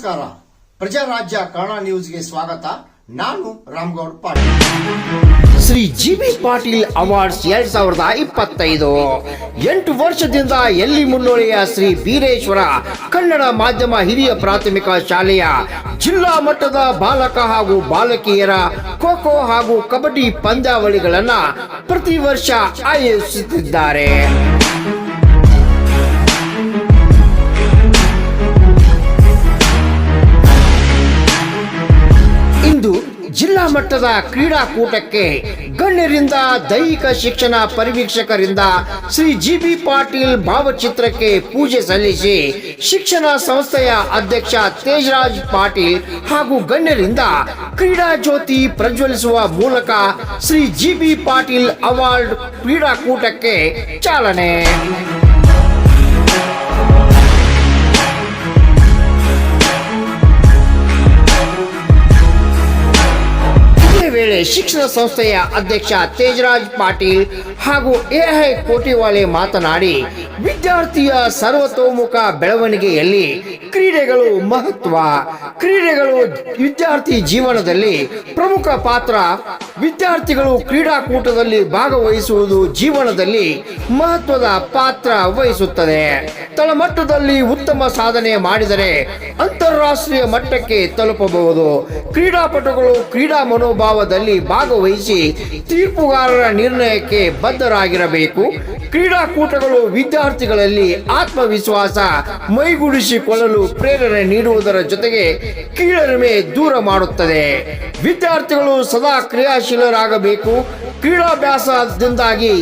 ನಮಸ್ಕಾರ. ಪ್ರಜಾರಾಜ್ಯ ಕನ್ನಡ ನ್ಯೂಸ್ಗೆ ಸ್ವಾಗತ. ನಾನು ರಾಮಗೌಡ ಪಾಟೀಲ್. ಶ್ರೀ ಜಿ.ಬಿ. ಪಾಟೀಲ್ ಅವಾರ್ಡ್ಸ್ 2025 8 ವರ್ಷದಿಂದ ಎಲ್ಲಿ ಮುನ್ನೋಳಿಯ ಶ್ರೀ ಬೀರೇಶ್ವರ ಕನ್ನಡ ಮಾಧ್ಯಮ ಹಿರಿಯ ಪ್ರಾಥಮಿಕ ಶಾಲೆಯ ಜಿಲ್ಲಾ ಮಟ್ಟದ ಬಾಲಕ ಹಾಗೂ ಬಾಲಕಿಯರ ಖೋ ಖೋ ಹಾಗೂ ಕಬಡ್ಡಿ ಪಂದ್ಯಾವಳಿಗಳನ್ನ ಪ್ರತಿ ವರ್ಷ ಆಯೋಜಿಸುತ್ತಿದ್ದಾರೆ. ಇಂದು ಜಿಲ್ಲಾ ಮಟ್ಟದ ಕ್ರೀಡಾಕೂಟಕ್ಕೆ ಗಣ್ಯರಿಂದ ದೈಹಿಕ ಶಿಕ್ಷಣ ಪರಿವೀಕ್ಷಕರಿಂದ ಶ್ರೀ ಜಿ.ಬಿ. ಪಾಟೀಲ್ ಭಾವಚಿತ್ರಕ್ಕೆ ಪೂಜೆ ಸಲ್ಲಿಸಿ ಶಿಕ್ಷಣ ಸಂಸ್ಥೆಯ ಅಧ್ಯಕ್ಷ ತೇಜರಾಜ್ ಪಾಟೀಲ್ ಹಾಗೂ ಗಣ್ಯರಿಂದ ಕ್ರೀಡಾ ಜ್ಯೋತಿ ಪ್ರಜ್ವಲಿಸುವ ಮೂಲಕ ಶ್ರೀ ಜಿ.ಬಿ. ಪಾಟೀಲ್ ಅವಾರ್ಡ್ ಕ್ರೀಡಾಕೂಟಕ್ಕೆ ಚಾಲನೆ. ವೇಳೆ ಶಿಕ್ಷಣ ಸಂಸ್ಥೆಯ ಅಧ್ಯಕ್ಷ ತೇಜರಾಜ್ ಪಾಟೀಲ್ ಹಾಗೂ ಎಐ ಕೋಟಿವಾಲೆ ಮಾತನಾಡಿ, ವಿದ್ಯಾರ್ಥಿಯ ಸರ್ವತೋಮುಖ ಬೆಳವಣಿಗೆಯಲ್ಲಿ ಕ್ರೀಡೆಗಳು ಮಹತ್ವ. ಕ್ರೀಡೆಗಳು ವಿದ್ಯಾರ್ಥಿ ಜೀವನದಲ್ಲಿ ಪ್ರಮುಖ ಪಾತ್ರ. ವಿದ್ಯಾರ್ಥಿಗಳು ಕ್ರೀಡಾಕೂಟದಲ್ಲಿ ಭಾಗವಹಿಸುವುದು ಜೀವನದಲ್ಲಿ ಮಹತ್ವದ ಪಾತ್ರ ವಹಿಸುತ್ತದೆ. ತಳಮಟ್ಟದಲ್ಲಿ ಉತ್ತಮ ಸಾಧನೆ ಮಾಡಿದರೆ ಅಂತಾರಾಷ್ಟ್ರೀಯ ಮಟ್ಟಕ್ಕೆ ತಲುಪಬಹುದು. ಕ್ರೀಡಾಪಟುಗಳು ಕ್ರೀಡಾ ಮನೋಭಾವದಲ್ಲಿ ಭಾಗವಹಿಸಿ ತೀರ್ಪುಗಾರರ ನಿರ್ಣಯಕ್ಕೆ ಬದ್ಧರಾಗಿರಬೇಕು. ಕ್ರೀಡಾಕೂಟಗಳು ವಿದ್ಯಾರ್ಥಿಗಳಲ್ಲಿ ಆತ್ಮವಿಶ್ವಾಸ ಮೈಗೂಡಿಸಿಕೊಳ್ಳಲು ಪ್ರೇರಣೆ ನೀಡುವುದರ ಜೊತೆಗೆ ಕೀಳರಿಮೆ ದೂರ ಮಾಡುತ್ತದೆ. ವಿದ್ಯಾರ್ಥಿಗಳು ಸದಾ ಕ್ರಿಯಾಶೀಲರಾಗಬೇಕು. ಕ್ರೀಡಾಭ್ಯಾಸದಿಂದಾಗಿ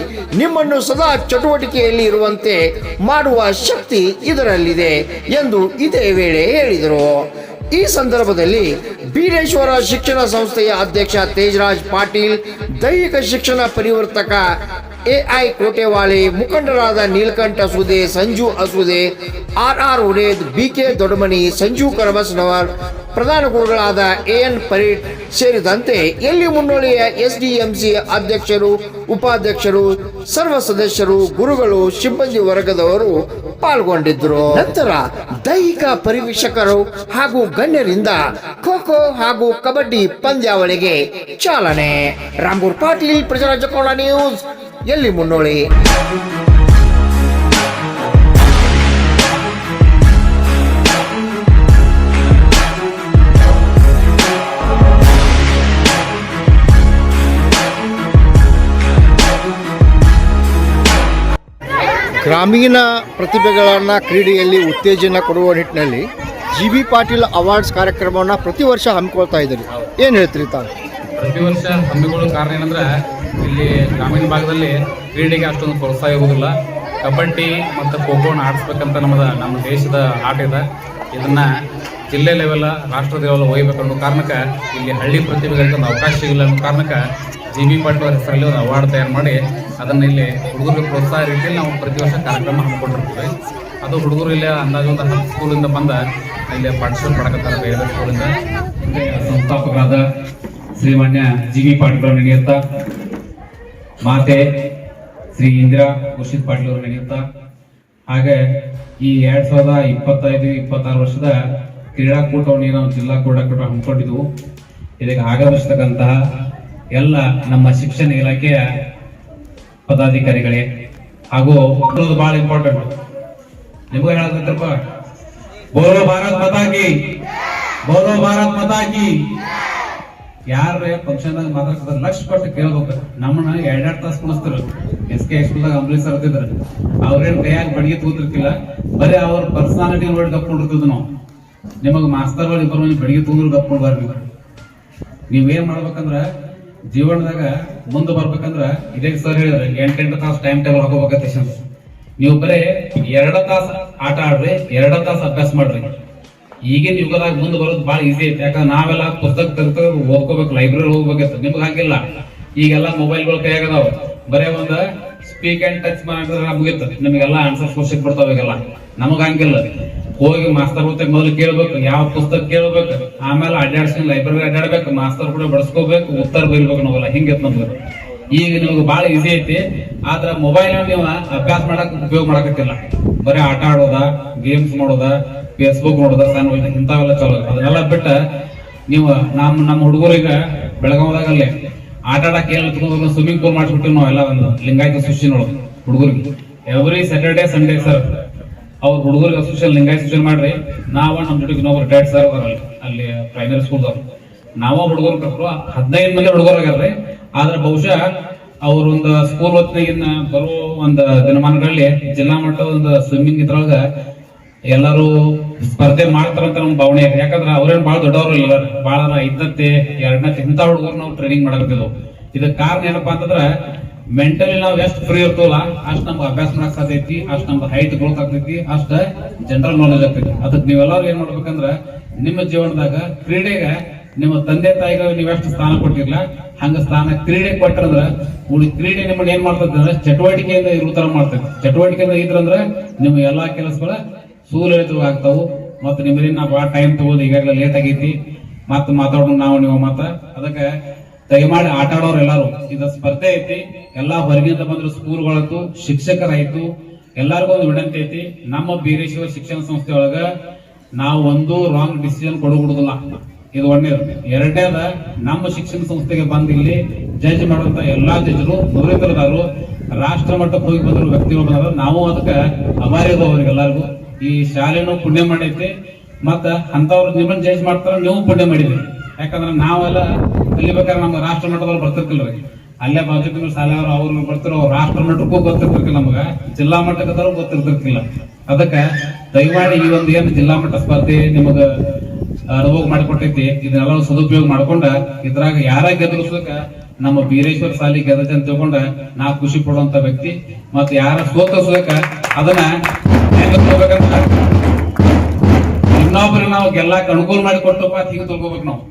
ನಿಮ್ಮನ್ನು ಸದಾ ಚಟುವಟಿಕೆಯಲ್ಲಿ ಇರುವಂತೆ ಮಾಡುವ ಶಕ್ತಿ ಇದರಲ್ಲಿದೆ ಎಂದು ಇದೇ ವೇಳೆ ಹೇಳಿದರು. ಈ ಸಂದರ್ಭದಲ್ಲಿ ಬೀರೇಶ್ವರ ಶಿಕ್ಷಣ ಸಂಸ್ಥೆಯ ಅಧ್ಯಕ್ಷ ತೇಜರಾಜ್ ಪಾಟೀಲ್, ದೈಹಿಕ ಶಿಕ್ಷಣ ಪರಿವರ್ತಕ ಎಐ ಕೋಟೆವಾಲೆ, ಮುಖಂಡರಾದ ನೀಲಕಂಠ ಸುದೆ, ಸಂಜು ಅಸುದೆ, ಆರ್ ಉಡೇದ್, ಬಿಕೆ ದೊಡ್ಡಮನಿ, ಸಂಜು ಕರಬಸ್ನವರ್, ಪ್ರಧಾನ ಗುರುಗಳಾದ ಎನ್ ಪರೀಟ್ ಸೇರಿದಂತೆ ಎಲ್ಲಿ ಮುನ್ನೋಳಿಯ ಎಸ್ಡಿಎಂಸಿ ಅಧ್ಯಕ್ಷರು, ಉಪಾಧ್ಯಕ್ಷರು, ಸರ್ವ ಸದಸ್ಯರು, ಗುರುಗಳು, ಸಿಬ್ಬಂದಿ ವರ್ಗದವರು ಪಾಲ್ಗೊಂಡಿದ್ದರು. ನಂತರ ದೈಹಿಕ ಪರಿವೀಕ್ಷಕರು ಹಾಗೂ ಗಣ್ಯರಿಂದ ಖೋ ಖೋ ಹಾಗೂ ಕಬಡ್ಡಿ ಪಂದ್ಯಾವಳಿಗೆ ಚಾಲನೆ. ರಾಮಗೌಡ ಪಾಟೀಲ್, ಪ್ರಜಾರಾಜ್ಯ ಕನ್ನಡ ನ್ಯೂಸ್, ಎಲ್ಲಿ ಮುನ್ನೋಳಿ. ಗ್ರಾಮೀಣ ಪ್ರತಿಭೆಗಳನ್ನು ಕ್ರೀಡೆಯಲ್ಲಿ ಉತ್ತೇಜನ ಕೊಡುವ ನಿಟ್ಟಿನಲ್ಲಿ ಜಿ.ಬಿ. ಪಾಟೀಲ್ ಅವಾರ್ಡ್ಸ್ ಕಾರ್ಯಕ್ರಮವನ್ನು ಪ್ರತಿ ವರ್ಷ ಹಮ್ಮಿಕೊಳ್ತಾ ಇದ್ದೀರಿ. ಏನು ಹೇಳ್ತೀರಿ ತಾವು? ಪ್ರತಿ ವರ್ಷ ಹಮ್ಮಿಕೊಳ್ಳೋ ಕಾರಣ ಏನಂದ್ರೆ ಇಲ್ಲಿ ಗ್ರಾಮೀಣ ಭಾಗದಲ್ಲಿ ಕ್ರೀಡೆಗೆ ಅಷ್ಟೊಂದು ಪ್ರೋತ್ಸಾಹ ಇರುವುದಿಲ್ಲ. ಕಬಡ್ಡಿ ಮತ್ತು ಖೋ ಖೋನ ಆಡಿಸ್ಬೇಕಂತ ನಮ್ಮ ದೇಶದ ಆಟ ಇದೆ. ಇದನ್ನು ಜಿಲ್ಲೆ ಲೆವೆಲ್, ರಾಷ್ಟ್ರ ಲೆವೆಲ್ ಒಯ್ಯಬೇಕು ಅನ್ನೋ ಕಾರಣಕ್ಕೆ ಇಲ್ಲಿ ಹಳ್ಳಿ ಪ್ರತಿಭೆಗಳಿಗೆ ಒಂದು ಅವಕಾಶ ಸಿಗಲ್ಲ ಅನ್ನೋ ಕಾರಣಕ್ಕೆ ಜಿ.ಬಿ. ಪಾಟೀಲ್ ಹೆಸರಲ್ಲಿ ಒಂದು ಅವಾರ್ಡ್ ತಯಾರು ಮಾಡಿ ಅದನ್ನು ಇಲ್ಲಿ ಹುಡುಗರಿಗೆ ಪ್ರೋತ್ಸಾಹ ರೀತಿಯಲ್ಲಿ ನಾವು ಪ್ರತಿ ವರ್ಷ ಕಾರ್ಯಕ್ರಮ ಹಮ್ಮಿಕೊಂಡಿರ್ತೀವಿ. ಅದು ಹುಡುಗರು ಇಲ್ಲೇ ಅಂದಾಜು ಒಂದು 10 ಸ್ಕೂಲಿಂದ ಬಂದ ಇಲ್ಲಿ ಪಾರ್ಟಿಸಿಪೇಟ್ ಮಾಡಕತ್ತಾರೆ. ಬೇರೆ ಬೇರೆ ಸ್ಕೂಲಿಂದ ಸಂಸ್ಥಾಪಕರಾದ ಶ್ರೀಮಾನ್ಯ ಜಿ.ಬಿ. ಪಾಟೀಲ್ ಅವರು ನೆನೆಯುತ್ತಾ, ಮಾತೆ ಶ್ರೀ ಇಂದಿರಾ ಖುರ್ಷಿದ್ ಪಾಟೀಲ್ ಅವರು ನೆನೆಯುತ್ತಾ, ಹಾಗೆ ಈ 2025-26 ವರ್ಷದ ಕ್ರೀಡಾಕೂಟವನ್ನು ನಾವು ಜಿಲ್ಲಾ ಕ್ರೀಡಾಕೂಟ ಹಮ್ಮಿಕೊಂಡಿದ್ವು. ಇದಕ್ಕೆ ಆಗಮಿಸತಕ್ಕಂತಹ ಎಲ್ಲ ನಮ್ಮ ಶಿಕ್ಷಣ ಇಲಾಖೆಯ ಪದಾಧಿಕಾರಿಗಳೇ ಹಾಗೂ ಬಹಳ ಇಂಪಾರ್ಟೆಂಟ್ ನಿಮಗೆ ಹೇಳಬೇಕಪ್ಪ. ಬೋಲೋ ಭಾರತ್ ಮಾತಾ ಕಿ, ಬೋಲೋ ಭಾರತ್ ಮಾತಾ ಕಿ. ಯಾರೇ ಫಂಕ್ಷನ್ದಾಗ ಮಾತಾಡ್ತಾರೆ ಲಕ್ಷ ಕೊಟ್ಟು ಕೇಳ್ಬೇಕು. ನಮ್ಮನ್ನ 2 ತಾಸು ಕುಣಿಸ್ತಾರೆ. SK ಸ್ಕೂಲ್ದಾಗ ಅಂಬರೀಶ್ ಸರ್ ಇರ್ತಿದ್ರು. ಅವ್ರೇನ್ ಕೈಯಾಗ ಬಡಿಗೆ ತೂತಿರ್ತಿಲ್ಲ, ಬರೀ ಅವ್ರ ಪರ್ಸನಾಲಿಟಿ ನೋಡಿ ಗಪ್ಕೊಂಡಿರ್ತಿದ್ವಿ ನಾವು. ನಿಮಗೆ ಮಾಸ್ತರ್ಗಳು ಇಬ್ಬರು ಬಡಿಗೆ ತೂದ್ರು ಗಪ್ಕೊಂಡ್ಬಾರ್ದು. ನೀವೇನ್ ಮಾಡ್ಬೇಕಂದ್ರ ಜೀವನದಾಗ ಮುಂದೆ ಬರ್ಬೇಕಂದ್ರ ಇದೇ ಸರ್ ಹೇಳಿದ್ರೆ 8 ತಾಸು ಟೈಮ್ ಟೇಬಲ್ ಹಾಕೋಬೇಕಂತ. ನೀವು ಬರೀ 2 ತಾಸು ಆಟ ಆಡ್ರಿ, 2 ತಾಸು ಅಭ್ಯಾಸ ಮಾಡ್ರಿ. ಈಗಿನ ಯುಗದಾಗ ಮುಂದೆ ಬರೋದು ಬಹಳ ಈಸಿ ಐತಿ. ಯಾಕಂದ್ರೆ ನಾವೆಲ್ಲ ಪುಸ್ತಕ ತೆಗೆದು ಓದ್ಕೋಬೇಕು, ಲೈಬ್ರರಿ ಹೋಗ್ಬೇಕಿತ್ತು. ನಿಮ್ಗೆ ಹಾಗಿಲ್ಲ. ಈಗೆಲ್ಲ ಮೊಬೈಲ್ಗಳು ಕೈಯಾಗದಾವ. ಬರೇ ಒಂದು ಸ್ಪೀಕ್ ಅಂಡ್ ಟಚ್ ಮಾಡಿದ್ರೆ ಮುಗಿತು, ನಿಮಗೆಲ್ಲ ಆನ್ಸರ್ ಕ್ವಶನ್ ಬರ್ತಾವೆಲ್ಲ. ನಮಗ ಹಂಗಿಲ್ಲ. ಹೋಗಿ ಮಾಸ್ತರ್ ಜೊತೆ ಮೊದಲು ಕೇಳ್ಬೇಕು, ಯಾವ ಪುಸ್ತಕ ಕೇಳ್ಬೇಕು, ಆಮೇಲೆ ಅಡ್ಡಾಡ್ಸ್ಕೊಂಡು ಲೈಬ್ರರಿ ಅಡ್ಡಾಡ್ಬೇಕು, ಮಾಸ್ತರ್ ಕೂಡ ಬಡ್ಸ್ಕೋಬೇಕು, ಉತ್ತರ ಬರೀಬೇಕು. ನಾವೆಲ್ಲ ಹಿಂಗೆ ನಮ್ಗೆ ಈಗ ನಿಮ್ಗೆ ಬಹಳ ಈಸಿ ಐತಿ. ಆದ್ರ ಮೊಬೈಲ್ ನೀವು ಅಭ್ಯಾಸ ಮಾಡಕ್ ಉಪಯೋಗ ಮಾಡಕತ್ತಿಲ್ಲ. ಬರೀ ಆಟ ಆಡೋದ, ಗೇಮ್ಸ್ ಮಾಡೋದ, ಫೇಸ್ಬುಕ್ ನೋಡೋದ ಸಣ್ಣ ಇಂಥವೆಲ್ಲ ಚಲೋ. ಅದನ್ನೆಲ್ಲ ಬಿಟ್ಟ ನೀವು ನಮ್ಮ ಹುಡುಗರಿಗೆ ಬೆಳಗಾವದಾಗ ಅಲ್ಲೇ ಆಟ ಆಡಕ್ಕೆ ಎಲ್ಲ ಸ್ವಿಮ್ಮಿಂಗ್ ಪೂಲ್ ಮಾಡಿಸ್ಬಿಟ್ಟಿವಿ ನಾವೆಲ್ಲ ಒಂದು ಲಿಂಗಾಯತ ಸೃಷ್ಟಿನೊಳಗೆ ಹುಡುಗರಿಗೆ. ಎವ್ರಿ ಸ್ಯಾಟರ್ಡೆ ಸಂಡೇ ಸರ್ ಅವ್ರ ಹುಡುಗರಿಗೆ ಅಸೋಸಿಯೇಷನ್ ಲಿಂಗಾಯತ ಸೃಷ್ಟಿ ಮಾಡ್ರಿ. ನಮ್ಮ ಜೊತೆಗೆ ಇನ್ನೊಬ್ರು ರಿಟೈರ್ಡ್ ಸರ್ ಅದಾರಲ್ಲಿ ಅಲ್ಲಿ ಪ್ರೈಮರಿ ಸ್ಕೂಲ್ದವ್ರು. ನಾವ ಹುಡುಗರು ಕರ್ರು 15 ಮಂದಿ ಹುಡುಗರು ಆಗ್ಯಾರ್ರಿ. ಆದ್ರೆ ಬಹುಶಃ ಅವ್ರ ಒಂದು ಸ್ಕೂಲ್ ಹೊತ್ತಿನಾಗಿನ ಬರೋ ಒಂದು ದಿನಮಾನಗಳಲ್ಲಿ ಜಿಲ್ಲಾ ಮಟ್ಟದ ಒಂದು ಸ್ವಿಮ್ಮಿಂಗ್ ಇದ್ರೊಳಗ ಎಲ್ಲರೂ ಸ್ಪರ್ಧೆ ಮಾಡ್ತಾರಂತ ನಮ್ಗೆ ಭಾವನೆ ಇದೆ. ಯಾಕಂದ್ರೆ ಅವ್ರೇನ್ ಭಾಳ ದೊಡ್ಡವರು ಇಲ್ಲ, ಭಾಳ 5ನೇ 2ನೇ ಇಂಥ ಹುಡುಗರು ನಾವು ಟ್ರೈನಿಂಗ್ ಮಾಡಕತ್ತಿದ್ವು. ಇದಕ್ಕೆ ಕಾರಣ ಏನಪ್ಪಾ ಅಂತಂದ್ರೆ ಮೆಂಟಲಿ ನಾವು ಎಷ್ಟು ಫ್ರೀ ಇರ್ತವಲ್ಲ ಅಷ್ಟು ನಮ್ಗೆ ಅಭ್ಯಾಸ ಮಾಡಕ್ ಸಾಧ್ಯ ಐತಿ, ಅಷ್ಟು ನಮ್ಗೆ ಹೈಟ್ ಗ್ರೋತ್ ಆಗ್ತೈತಿ, ಅಷ್ಟು ಜನರಲ್ ನಾಲೆಜ್ ಆಗ್ತೈತಿ. ಅದಕ್ಕೆ ನೀವೆಲ್ಲರೂ ಏನ್ ಮಾಡ್ಬೇಕಂದ್ರ ನಿಮ್ಮ ಜೀವನದಾಗ ಕ್ರೀಡೆಗೆ ನಿಮ್ಮ ತಂದೆ ತಾಯಿಗಳು ನೀವೆಷ್ಟು ಸ್ಥಾನ ಕೊಟ್ಟಿರ್ಲ ಹಂಗ ಸ್ಥಾನ ಕ್ರೀಡೆ ಕೊಟ್ಟರಂದ್ರ ಕ್ರೀಡೆ ನಿಮ್ಮನ್ನ ಏನ್ ಮಾಡ್ತೈತಿ ಅಂದ್ರೆ ಚಟುವಟಿಕೆಯಿಂದ ಇರೋ ತರ ಮಾಡ್ತೈತಿ. ಚಟುವಟಿಕೆಯಿಂದ ಇದ್ರಂದ್ರೆ ನಿಮ್ಮ ಎಲ್ಲಾ ಕೆಲಸಗಳ ಸುಲಲಿತವಾಗ್ತಾವು. ಮತ್ತೆ ನಿಮ್ಮಲ್ಲಿ ನಾವು ಭಾಳ ಟೈಮ್ ತಗೋದು ಈಗಾಗಲೇ ಲೇಟ್ ಆಗೈತಿ, ಮತ್ತೆ ಮಾತಾಡೋಣ ನಾವು ನೀವು ಅದಕ್ಕೆ ದಯಮಾಡಿ ಆಟ ಆಡೋರು ಎಲ್ಲಾರು ಇದು ಸ್ಪರ್ಧೆ ಐತಿ. ಎಲ್ಲಾ ಹೊರಗಿಂದ ಬಂದ್ರು ಸ್ಕೂಲ್ಗಳಾಯ್ತು, ಶಿಕ್ಷಕರಾಯ್ತು, ಎಲ್ಲರಿಗೂ ಒಂದು ವಿನಂತಿ ಐತಿ. ನಮ್ಮ ಬೀರೇಶ್ವರ ಶಿಕ್ಷಣ ಸಂಸ್ಥೆ ಒಳಗ ನಾವು ಒಂದು ರಾಂಗ್ ಡಿಸಿಷನ್ ಕೊಡಗುಡುದಿಲ್ಲ. ಇದು ಒಂದೇದು. ಎರಡನೇದ ನಮ್ಮ ಶಿಕ್ಷಣ ಸಂಸ್ಥೆಗೆ ಬಂದು ಇಲ್ಲಿ ಜಡ್ಜ್ ಮಾಡುವಂತ ಎಲ್ಲಾ ಜಡ್ಜರು ನುರಿತರದಾರು, ರಾಷ್ಟ್ರ ಮಟ್ಟಕ್ಕೆ ಹೋಗಿ ಬಂದ್ರು ವ್ಯಕ್ತಿಗಳು ಬಂದಾರ. ನಾವು ಅದಕ್ಕೆ ಅಭಾರಿ ಅದ ಅವ್ರಿಗೆಲ್ಲರಿಗೂ. ಈ ಶಾಲೆನೂ ಪುಣ್ಯ ಮಾಡೈತಿ, ಮತ್ತ ಅಂತವ್ರು ನಿಮ್ಮನ್ನ ಜಡ್ಜ್ ಮಾಡ್ತಾರ, ನೀವು ಪುಣ್ಯ ಮಾಡಿದ್ರಿ. ಯಾಕಂದ್ರೆ ನಾವೆಲ್ಲ ಕಲಿಬೇಕಾದ್ರೆ ನಮ್ಮ ರಾಷ್ಟ್ರ ಮಟ್ಟದವ್ರು ಬರ್ತಿರ್ಕಿಲ್ರಿ, ಅಲ್ಲೇ ಬಾಜು ಶಾಲೆಯವರು ಅವ್ರು ಬರ್ತಿರೋ ರಾಷ್ಟ್ರ ಮಟ್ಟಕ್ಕೂ ಗೊತ್ತಿರ್ತಿರ್ಕಿಲ್ಲ, ನಮಗ ಜಿಲ್ಲಾ ಮಟ್ಟಕ್ಕದವ್ರು ಗೊತ್ತಿರ್ತಿರ್ಕಿಲ್ಲ. ಅದಕ್ಕೆ ದಯಮಾಡಿ ಈ ಒಂದು ಏನು ಜಿಲ್ಲಾ ಮಟ್ಟ ಸ್ಪರ್ಧೆ ನಿಮಗ ಅನುಭವ ಮಾಡಿಕೊಟ್ಟೈತಿ, ಇದನ್ನೆಲ್ಲ ಸದುಪಯೋಗ ಮಾಡ್ಕೊಂಡ ಇದ್ರಾಗ ಯಾರ ಗೆದರ್ಸಕ ನಮ್ಮ ಬೀರೇಶ್ವರ ಸಾಲಿ ಗೆದತೆ ಅಂತ ತಿಳ್ಕೊಂಡ ನಾ ಖುಷಿ ಪಡುವಂತ ವ್ಯಕ್ತಿ. ಮತ್ತೆ ಯಾರ ಸೋತಸಕ ಅದನ್ನ ಹೆಂಗ ತಗೋಬೇಕಂತ ಇನ್ನೊಬ್ರಿಗೆ ನಾವು ಗೆಲ್ಲಾಕ ಅನುಕೂಲ ಮಾಡಿ ಕೊಟ್ಟಪ್ಪ ಅಂತ ಹಿಂಗ ತಿಳ್ಕೊಬೇಕು. ನಾವು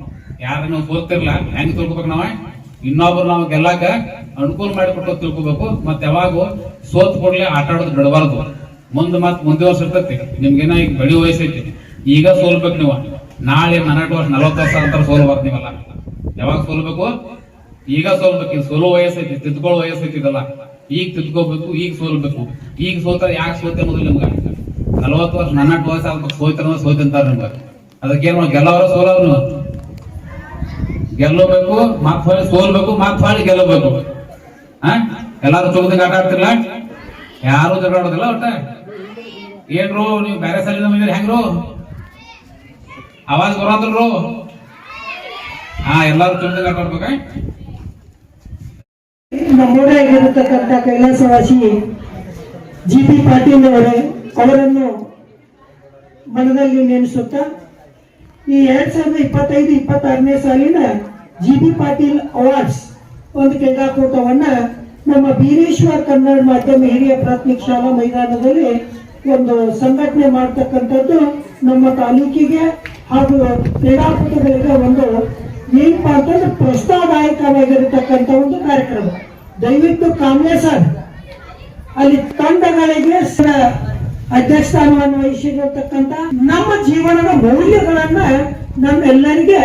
ಯಾರ ನಾವು ಸೋತಿರ್ಲ ಹೆಂಗ್ ತಿಳ್ಕೊಬೇಕು, ನಾವ ಇನ್ನೊಬ್ರು ನಾವು ಗೆಲ್ಲಾಕ ಅನುಕೂಲ ಮಾಡಿ ಕೊಟ್ಟು ತಿಳ್ಕೊಬೇಕು. ಮತ್ತೆ ಯಾವಾಗ ಸೋತ್ ಕೊಡ್ಲೆ ಆಟ ಆಡೋದು ಬಿಡಬಾರ್ದು. ಮುಂದೆ ಮುಂದೆ ವರ್ಷ ಇರ್ತೈತಿ, ನಿಮ್ಗೇನ ಈಗ ಬೆಳಿ ವಯಸ್ಸೈತಿ, ಈಗ ಸೋಲ್ಬೇಕು. ನೀವು ನಾಳೆ 18 ವರ್ಷ 40 ವರ್ಷ ಅಂತ ಸೋಲ್ಬಾರ್ದು. ನೀವಲ್ಲ ಯಾವಾಗ ಸೋಲ್ಬೇಕು, ಈಗ ಸೋಲ್ಬೇಕು. ಇದು ಸೋಲೋ ವಯಸ್ಸೈತಿ, ತಿದ್ಕೊಳ್ಳೋ ವಯಸ್ಸೈತಿ. ಇದಲ್ಲ ಈಗ ತಿದ್ಕೋಬೇಕು, ಈಗ ಸೋಲ್ಬೇಕು. ಈಗ ಸೋತಾರ ಯಾಕೆ ಸೋತೆ ಮೊದಲು ನಿಮ್ಗ 40 ವರ್ಷ 18 ವರ್ಷ ಆಗ್ಬೇಕು ಸೋಯ್ತಾರ ಸೋತಂತಾರ ನಿಮ್ಗ. ಅದಕ್ಕೇನು ಗೆಲ್ಲವರ ಸೋಲವ್ರು ಗೆಲ್ಲಬೇಕು, ಮತ್ ಹೊಳಿ ಸೋಲ್ಬೇಕು, ಮತ್ ಹೊಳಿ ಗೆಲ್ಲಬೇಕು. ಎಲ್ಲಾರು ಚೌಕದಾಗ ಆಟ ಆಡ್ತಿರ್ಲ, ಯಾರು ಜಗಳ ಆಡೋದಿಲ್ಲ. ಒಟ್ಟ ಏನ್ರು ನೀವು ಬೇರೆ ಸಾಲಿನ ಮಂದಿ ಹೆಂಗ್ರು ಆವಾಜ್ ಬರೋದ್ರು ಎಲ್ಲಾರು ಚೌಕದಾಗ ಆಟ ಆಡ್ಬೇಕ. ನಮ್ಮೂರಾಗಿರತಕ್ಕಂಥ ಕೈಲಾಸವಾಸಿ ಜಿ.ಪಿ. ಪಾಟೀಲ್ ಅವರನ್ನು ಮನದಲ್ಲಿ ನೆನೆಸುತ್ತಾ ಈ 2025-26ನೇ ಸಾಲಿನ ಜಿ.ಪಿ. ಪಾಟೀಲ್ ಅವಾರ್ಡ್ಸ್ ಒಂದು ಕ್ರೀಡಾಕೂಟವನ್ನ ನಮ್ಮ ಬೀರೇಶ್ವರ ಕನ್ನಡ ಮಾಧ್ಯಮ ಹಿರಿಯ ಪ್ರಾಥಮಿಕ ಶಾಲಾ ಮೈದಾನದಲ್ಲಿ ಒಂದು ಸಂಘಟನೆ ಮಾಡ್ತಕ್ಕಂಥದ್ದು ನಮ್ಮ ತಾಲೂಕಿಗೆ ಹಾಗೂ ಕ್ರೀಡಾಕೂಟಗಳಿಗೆ ಒಂದು ಏನಪ್ಪಾ ಅಂತಂದ್ರೆ ಪ್ರೋತ್ಸಾಹದಾಯಕವಾಗಿರತಕ್ಕಂಥ ಒಂದು ಕಾರ್ಯಕ್ರಮ. ದಯವಿಟ್ಟು ಕಾಮ್ಲೆ ಸರ್ ಅಲ್ಲಿ ತಂಡಗಳಿಗೆ ಅಧ್ಯಕ್ಷ ಸ್ಥಾನವನ್ನು ವಹಿಸಿರತಕ್ಕಂತ ನಮ್ಮ ಜೀವನದ ಮೌಲ್ಯಗಳನ್ನ ನಮ್ಮೆಲ್ಲರಿಗೆ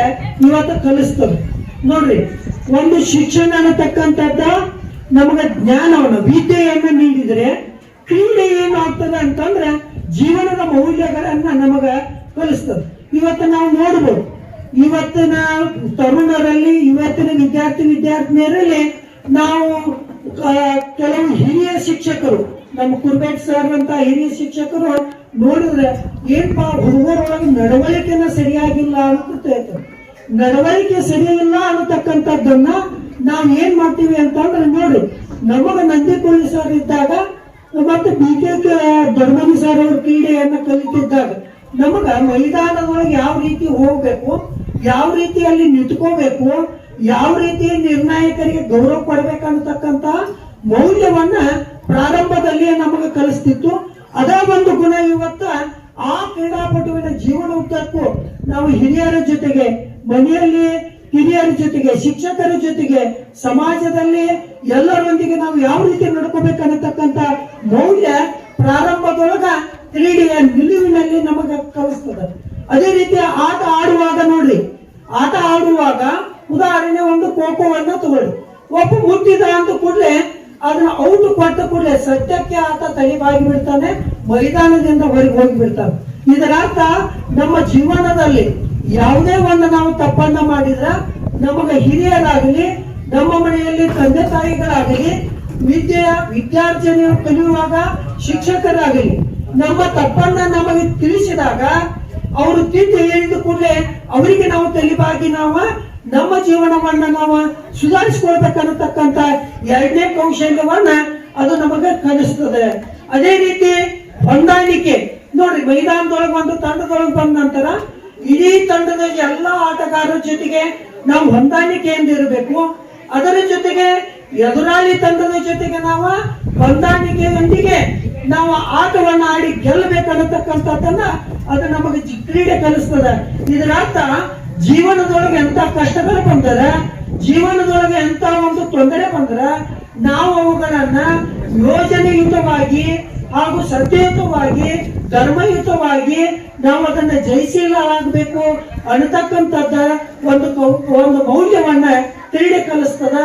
ಇವತ್ತು ಕಲಿಸ್ತದೆ. ನೋಡ್ರಿ, ಒಂದು ಶಿಕ್ಷಣ ಅನ್ನತಕ್ಕಂಥದ್ದ ನಮಗ ಜ್ಞಾನವನ್ನು ವಿದ್ಯೆಯನ್ನು ನೀಡಿದ್ರೆ ಕ್ರೀಡೆ ಏನಾಗ್ತದೆ ಅಂತಂದ್ರೆ ಜೀವನದ ಮೌಲ್ಯಗಳನ್ನ ನಮಗ ಕಲಿಸ್ತದೆ. ಇವತ್ತು ನಾವು ನೋಡ್ಬೋದು, ಇವತ್ತಿನ ತರುಣರಲ್ಲಿ, ಇವತ್ತಿನ ವಿದ್ಯಾರ್ಥಿನಿಯರಲ್ಲಿ ನಾವು ಕೆಲವು ಹಿರಿಯ ಶಿಕ್ಷಕರು, ನಮ್ಮ ಕುರ್ಬೇಟ್ ಸರ್ ಅಂತ ಹಿರಿಯ ಶಿಕ್ಷಕರು ನೋಡಿದ್ರೆ ಏನಪ್ಪಾ ಹುಡುಗರೊಳಗೆ ನಡವಳಿಕೆನ ಸರಿಯಾಗಿಲ್ಲ ಅಂತ ನಡವಳಿಕೆ ಸರಿಯಿಲ್ಲ ಅನ್ನತಕ್ಕಂಥದ್ದನ್ನ ನಾವ್ ಏನ್ ಮಾಡ್ತೀವಿ ಅಂತಂದ್ರೆ ನೋಡಿ, ನಮಗ ನಂದಿಕೋಳಿ ಸರ್ ಇದ್ದಾಗ ಮತ್ತೆ ಬಿ.ಕೆ. ದೊಡ್ಡಮನಿ ಸರ್ ಅವರು ಕ್ರೀಡೆಯನ್ನ ಕಲಿತಿದ್ದಾಗ ನಮಗ ಮೈದಾನದೊಳಗೆ ಯಾವ ರೀತಿ ಹೋಗ್ಬೇಕು, ಯಾವ ರೀತಿಯಲ್ಲಿ ನಿಂತ್ಕೋಬೇಕು, ಯಾವ ರೀತಿ ನಿರ್ಣಾಯಕರಿಗೆ ಗೌರವ ಕೊಡ್ಬೇಕನ್ನತಕ್ಕಂತ ಮೌಲ್ಯವನ್ನ ಪ್ರಾರಂಭದಲ್ಲಿಯೇ ನಮಗೆ ಕಲಿಸ್ತಿತ್ತು. ಅದೇ ಒಂದು ಗುಣ ಇವತ್ತ ಆ ಕ್ರೀಡಾಪಟುವಿನ ಜೀವನ ಉದ್ದಕ್ಕೂ ನಾವು ಹಿರಿಯರ ಜೊತೆಗೆ, ಮನೆಯಲ್ಲಿ ಹಿರಿಯರ ಜೊತೆಗೆ, ಶಿಕ್ಷಕರ ಜೊತೆಗೆ, ಸಮಾಜದಲ್ಲಿ ಎಲ್ಲರೊಂದಿಗೆ ನಾವು ಯಾವ ರೀತಿ ನಡ್ಕೋಬೇಕನ್ನತಕ್ಕಂತ ಮೌಲ್ಯ ಪ್ರಾರಂಭದೊಳಗ ಕ್ರೀಡೆಯ ನಿಲುವಿನಲ್ಲಿ ನಮಗೆ ಕಲಿಸ್ತದೆ. ಅದೇ ರೀತಿ ಆಟ ಆಡುವಾಗ ನೋಡ್ರಿ, ಆಟ ಆಡುವಾಗ ಉದಾಹರಣೆ ಒಂದು ಖೋಖೋವನ್ನ ತಗೊಳ್ಳಿ. ಒಬ್ಬ ಮುಟ್ಟಿದ ಅಂತ ಕೂಡಲೇ ಅದನ್ನ ಔಟ್ ಕೊಟ್ಟ ಕೂಡಲೇ ಸದ್ಯಕ್ಕೆ ಆತ ತಲೆಬಾಗಿ ಬಿಡ್ತಾನೆ, ಮೈದಾನದಿಂದ ಹೊರಗೆ ಹೋಗಿ ಬಿಡ್ತಾನೆ. ಇದರ ಅರ್ಥ ನಮ್ಮ ಜೀವನದಲ್ಲಿ ಯಾವುದೇ ಒಂದು ನಾವು ತಪ್ಪನ್ನ ಮಾಡಿದ್ರೆ ನಮಗೆ ಹಿರಿಯರಾಗಲಿ, ನಮ್ಮ ಮನೆಯಲ್ಲಿ ತಂದೆ ತಾಯಿಗಳಾಗಲಿ, ವಿದ್ಯಾರ್ಜನೆ ಕಲಿಯುವಾಗ ಶಿಕ್ಷಕರಾಗಲಿ ನಮ್ಮ ತಪ್ಪನ್ನ ನಮಗೆ ತಿಳಿಸಿದಾಗ ಅವರು ತಿದ್ದು ಹೇಳಿದ ಕೂಡಲೇ ಅವರಿಗೆ ನಾವು ತಲೆಬಾಗಿ ನಾವು ನಮ್ಮ ಜೀವನವನ್ನ ನಾವು ಸುಧಾರಿಸಿಕೊಳ್ಬೇಕನ್ನತಕ್ಕಂತ ಎರಡನೇ ಕೌಶಲ್ಯವನ್ನ ಅದು ನಮಗೆ ಕಲಿಸ್ತದೆ. ಅದೇ ರೀತಿ ಹೊಂದಾಣಿಕೆ ನೋಡ್ರಿ, ಮೈದಾನದೊಳಗೆ ಒಂದು ತಂಡದೊಳಗೆ ಬಂದ ನಂತರ ಇಡೀ ತಂಡದ ಎಲ್ಲ ಆಟಗಾರರ ಜೊತೆಗೆ ನಾವು ಹೊಂದಾಣಿಕೆಯಿಂದ ಇರಬೇಕು. ಅದರ ಜೊತೆಗೆ ಎದುರಾಳಿ ತಂಡದ ಜೊತೆಗೆ ನಾವು ಹೊಂದಾಣಿಕೆಯೊಂದಿಗೆ ನಾವು ಆಟವನ್ನ ಆಡಿ ಗೆಲ್ಲಬೇಕನ್ನತಕ್ಕಂಥದ್ದನ್ನ ಅದು ನಮಗೆ ಕ್ರೀಡೆ ಕಲಿಸ್ತದೆ. ಇದರ ಅರ್ಥ ಜೀವನದೊಳಗೆ ಎಂತ ಕಷ್ಟಗಳು ಬಂದರೆ, ಜೀವನದೊಳಗೆ ಎಂತ ಒಂದು ತೊಂದರೆ ಬಂದ್ರೆ ನಾವು ಅವುಗಳನ್ನ ಯೋಜನೆಯುತವಾಗಿ ಹಾಗೂ ಸತ್ಯಯುತವಾಗಿ ಧರ್ಮಯುತವಾಗಿ ನಾವು ಅದನ್ನ ಜಯಿಸಲಾಗಬೇಕು ಅನ್ನತಕ್ಕಂಥದ್ದ ಒಂದು ಮೌಲ್ಯವನ್ನ ಕ್ರೀಡೆ ಕಲಿಸ್ತದ.